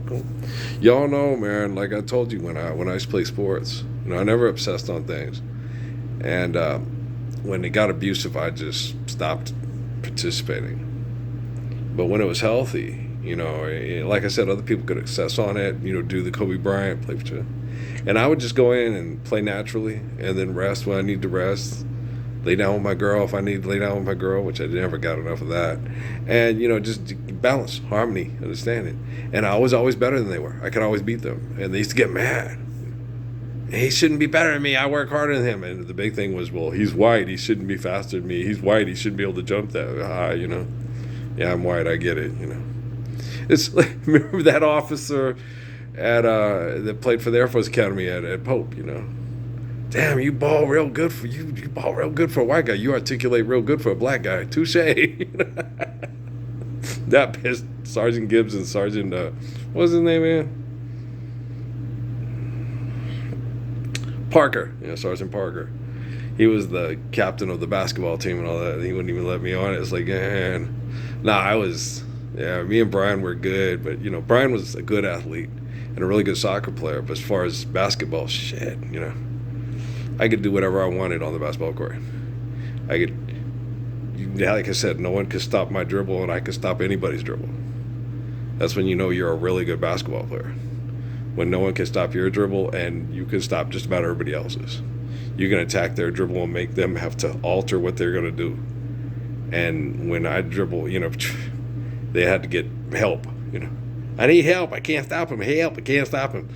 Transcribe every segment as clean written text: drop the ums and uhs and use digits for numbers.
Cool. Y'all know, man. Like I told you when I used to play sports, I never obsessed on things, and when it got abusive, I just stopped participating. But when it was healthy, like I said, other people could obsess on it. Do the Kobe Bryant play for you, and I would just go in and play naturally, and then rest when I need to rest. Lay down with my girl if I need to lay down with my girl, which I never got enough of that. And just balance, harmony, understanding. And I was always better than they were. I could always beat them, and they used to get mad. He shouldn't be better than me. I work harder than him. And the big thing was, well, he's white. He shouldn't be faster than me. He's white. He shouldn't be able to jump that high. Yeah, I'm white. I get it. It's like, remember that officer at that played for the Air Force Academy at Pope. Damn, you ball real good for you. You ball real good for a white guy. You articulate real good for a black guy. Touche. That pissed Sergeant Gibbs and Sergeant what's his name, man? Parker. Sergeant Parker. He was the captain of the basketball team and all that. He wouldn't even let me on it. It's like, man, me and Brian were good, but Brian was a good athlete and a really good soccer player. But as far as basketball, shit, I could do whatever I wanted on the basketball court. I could, like I said, no one could stop my dribble, and I could stop anybody's dribble. That's when you're a really good basketball player. When no one can stop your dribble, and you can stop just about everybody else's. You can attack their dribble and make them have to alter what they're going to do. And when I dribble, they had to get help. I need help. I can't stop him. Help. I can't stop him.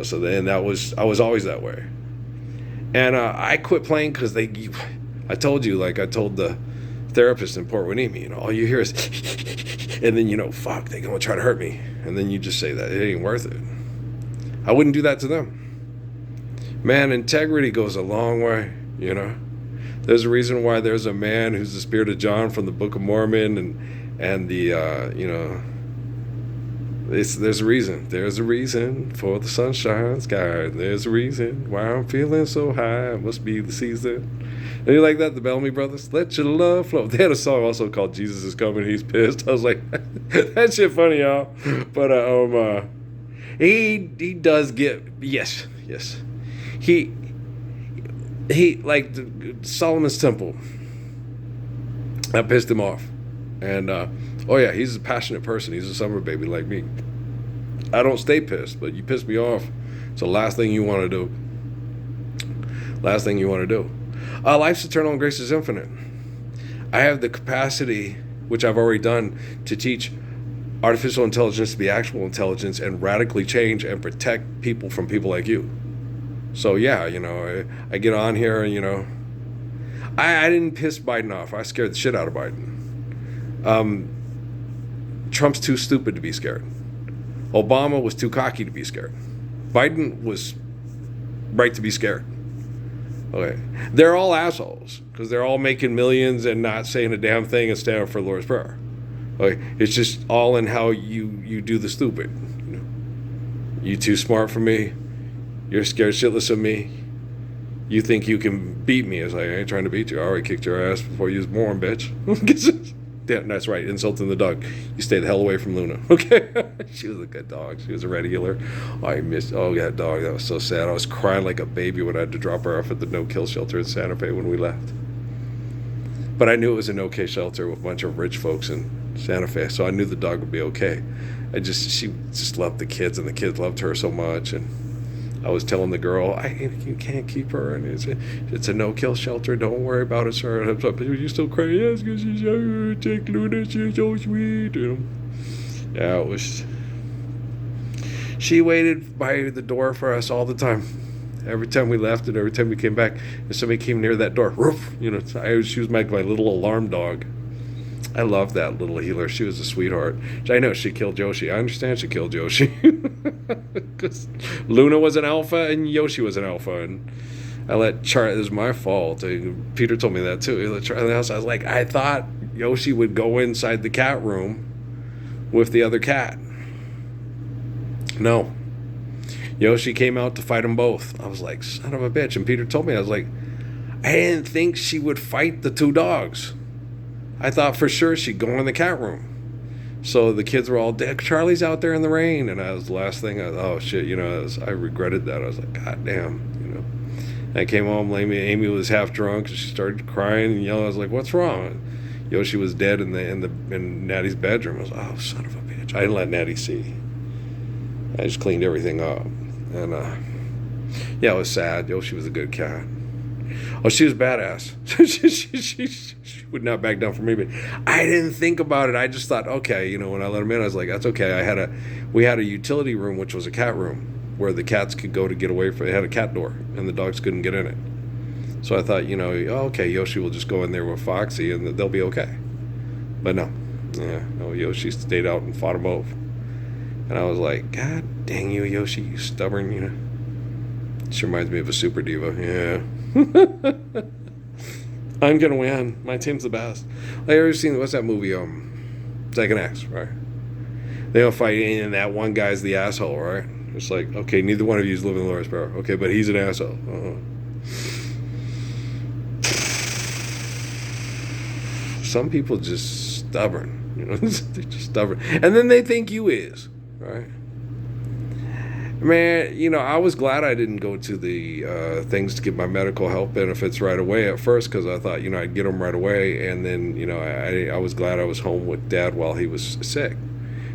So then I was always that way. And I quit playing because I told the therapist in Port Winnie, all you hear is, and then, fuck, they're going to try to hurt me. And then you just say that it ain't worth it. I wouldn't do that to them. Man, integrity goes a long way, There's a reason why there's a man who's the spirit of John from the Book of Mormon and the, there's a reason. There's a reason for the sunshine sky. There's a reason why I'm feeling so high. It must be the season. And you like that, the Bellamy Brothers? Let your love flow. They had a song also called Jesus is Coming, He's Pissed. I was like, that shit funny, y'all. But he does get, yes. He like Solomon's Temple. That pissed him off. And he's a passionate person. He's a summer baby like me. I don't stay pissed, but you piss me off. It's the last thing you want to do. Life's eternal and grace is infinite. I have the capacity, which I've already done, to teach artificial intelligence to be actual intelligence and radically change and protect people from people like you. So yeah, I get on here and I didn't piss Biden off. I scared the shit out of Biden. Trump's too stupid to be scared. Obama was too cocky to be scared. Biden was right to be scared. Okay. They're all assholes because they're all making millions and not saying a damn thing and standing for the Lord's Prayer. Okay. It's just all in how you do the stupid. You too smart for me. You're scared shitless of me. You think you can beat me. It's like, I ain't trying to beat you. I already kicked your ass before you was born, bitch. Yeah, that's right. Insulting the dog. You stay the hell away from Luna. Okay? She was a good dog. She was a red healer. That dog. That was so sad. I was crying like a baby when I had to drop her off at the no-kill shelter in Santa Fe when we left. But I knew it was a no-kill shelter with a bunch of rich folks in Santa Fe, so I knew the dog would be okay. She just loved the kids, and the kids loved her so much, and I was telling the girl, you can't keep her, and it's a no-kill shelter. Don't worry about it, sir. And I'm like, you still cry? Yes, because she's take Luna. She's so sweet. Yeah, it was. She waited by the door for us all the time. Every time we left and every time we came back, and somebody came near that door, woof, she was my little alarm dog. I loved that little healer. She was a sweetheart. I know she killed Yoshi. I understand she killed Yoshi. Because Luna was an alpha and Yoshi was an alpha. And I let Charlie, it was my fault. Peter told me that too. He let Charlie in the house. I was like, I thought Yoshi would go inside the cat room with the other cat. No. Yoshi came out to fight them both. I was like, son of a bitch. And Peter told me, I was like, I didn't think she would fight the two dogs. I thought for sure she'd go in the cat room. So the kids were all dead. Charlie's out there in the rain, and I was the last thing. Oh shit, I regretted that. I was like, God damn. I came home. Amy was half drunk, and she started crying and yelling. I was like, what's wrong? Yoshi was dead in Natty's bedroom. I was like, oh, son of a bitch. I didn't let Natty see. I just cleaned everything up, and yeah, it was sad. Yoshi was a good cat. Oh, she was badass. she would not back down from me. But I didn't think about it. I just thought, okay, when I let him in, I was like, that's okay. We had a utility room, which was a cat room, where the cats could go to get away from. They had a cat door, and the dogs couldn't get in it. So I thought, okay, Yoshi will just go in there with Foxy, and they'll be okay. But no, Yoshi stayed out and fought them both. And I was like, God dang you, Yoshi, you stubborn, This reminds me of a super diva, yeah. I'm gonna win. My team's the best. I ever seen, what's that movie? Second Acts, right? They don't fight, and that one guy's the asshole, right? It's like, okay, neither one of you is living in Lawrenceburg. Okay, but he's an asshole. Some people just stubborn, they're just stubborn, and then they think you is, right? Man, I was glad I didn't go to the things to get my medical health benefits right away at first, because I thought, I'd get them right away, and then, I was glad I was home with Dad while he was sick.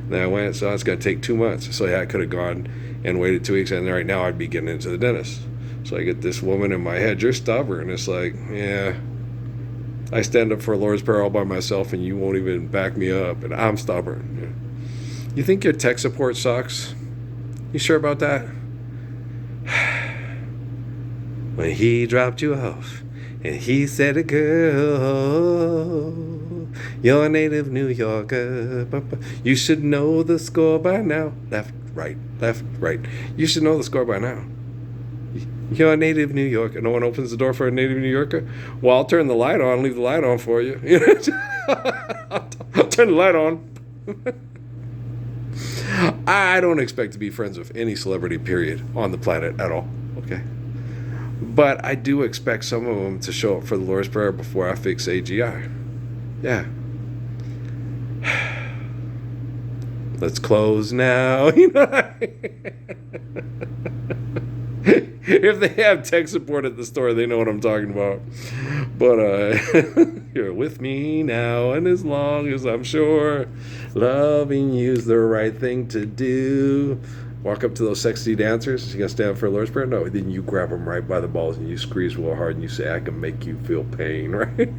Then I went, so it's going to take 2 months. So yeah, I could have gone and waited 2 weeks, and right now I'd be getting into the dentist. So I get this woman in my head, you're stubborn. It's like, yeah, I stand up for Lord's Prayer all by myself, and you won't even back me up, and I'm stubborn. Yeah. You think your tech support sucks? You sure about that? When he dropped you off and he said, girl, you're a native New Yorker. You should know the score by now. Left, right. You should know the score by now. You're a native New Yorker. No one opens the door for a native New Yorker? Well, I'll turn the light on, leave the light on for you. I'll turn the light on. I don't expect to be friends with any celebrity, period, on the planet at all, okay? But I do expect some of them to show up for the Lord's Prayer before I fix AGI. Yeah. Let's close now. If they have tech support at the store, they know what I'm talking about. But you're with me now, and as long as I'm sure loving you's the right thing to do. Walk up to those sexy dancers. You gonna stand up for a Lord's Prayer? No, then you grab them right by the balls and you squeeze real hard and you say, I can make you feel pain, right?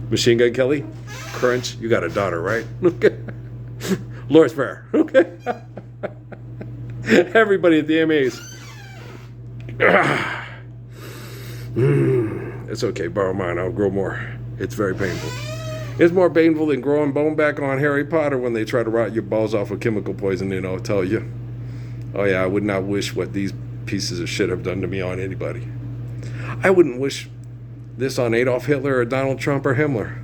Machine Gun Kelly, Crunch, you got a daughter, right? Okay. Lord's Prayer, okay? Everybody at the AMAs. It's okay, borrow mine, I'll grow more. It's very painful. It's more painful than growing bone back on Harry Potter when they try to rot your balls off with chemical poison, I'll tell you. Oh yeah, I would not wish what these pieces of shit have done to me on anybody. I wouldn't wish this on Adolf Hitler or Donald Trump or Himmler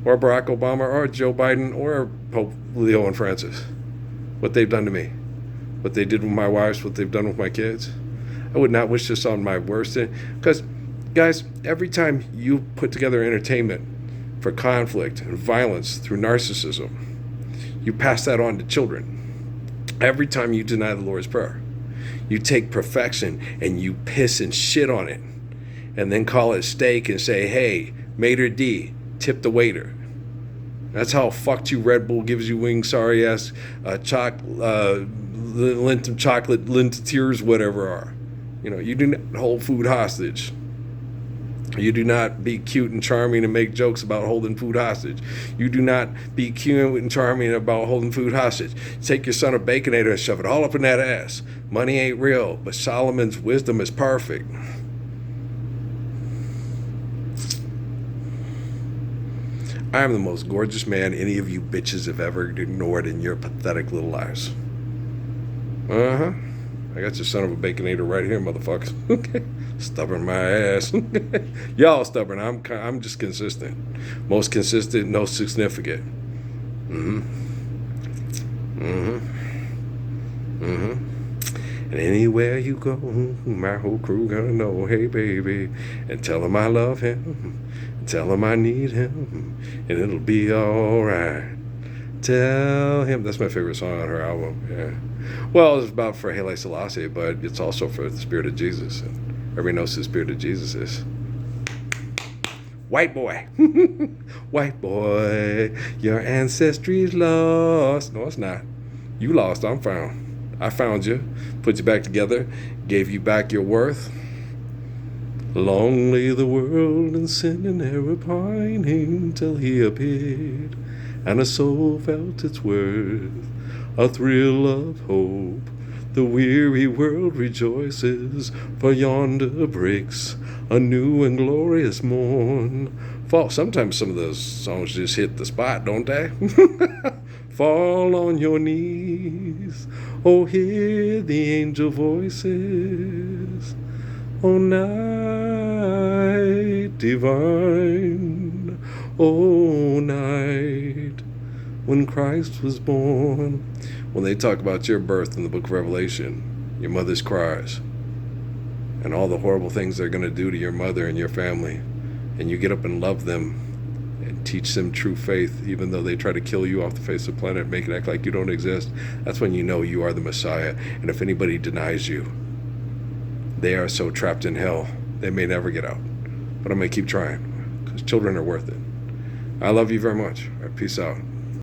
or Barack Obama or Joe Biden or Pope Leo and Francis. What they've done to me. What they did with my wives, what they've done with my kids. I would not wish this on my worst. Because, guys, every time you put together entertainment for conflict and violence through narcissism, you pass that on to children. Every time you deny the Lord's Prayer, you take perfection and you piss and shit on it and then call it steak and say, hey, maitre d', tip the waiter. That's how fucked you Red Bull gives you wings, sorry ass, Lindt chocolate, Lindt tears, whatever are. You do not hold food hostage. You do not be cute and charming and make jokes about holding food hostage. You do not be cute and charming about holding food hostage. Take your son a Baconator and shove it all up in that ass. Money ain't real, but Solomon's wisdom is perfect. I am the most gorgeous man any of you bitches have ever ignored in your pathetic little lives. Uh-huh. I got your son of a Baconator right here, motherfuckers. Okay. Stubborn my ass. Y'all stubborn. I'm just consistent. Most consistent, no significant. And anywhere you go, my whole crew gonna know, hey baby, and tell him I love him, and tell him I need him, and it'll be alright. Tell him. That's my favorite song on her album. Yeah. Well, it's about for Haile Selassie, but it's also for the Spirit of Jesus. And everybody knows who the Spirit of Jesus is. White boy. White boy, your ancestry's lost. No, it's not. You lost, I'm found. I found you, put you back together, gave you back your worth. Long lay the world in sin and error pining till he appeared, and a soul felt its worth, a thrill of hope. The weary world rejoices, for yonder breaks a new and glorious morn. Fall. Sometimes some of those songs just hit the spot, don't they? Fall on your knees, oh, hear the angel voices. O night divine, O night when Christ was born. When they talk about your birth in the book of Revelation, your mother's cries, and all the horrible things they're going to do to your mother and your family, and you get up and love them and teach them true faith, even though they try to kill you off the face of the planet, make it act like you don't exist, that's when you know you are the Messiah. And if anybody denies you, they are so trapped in hell, they may never get out. But I'm going to keep trying, because children are worth it. I love you very much. All right, peace out.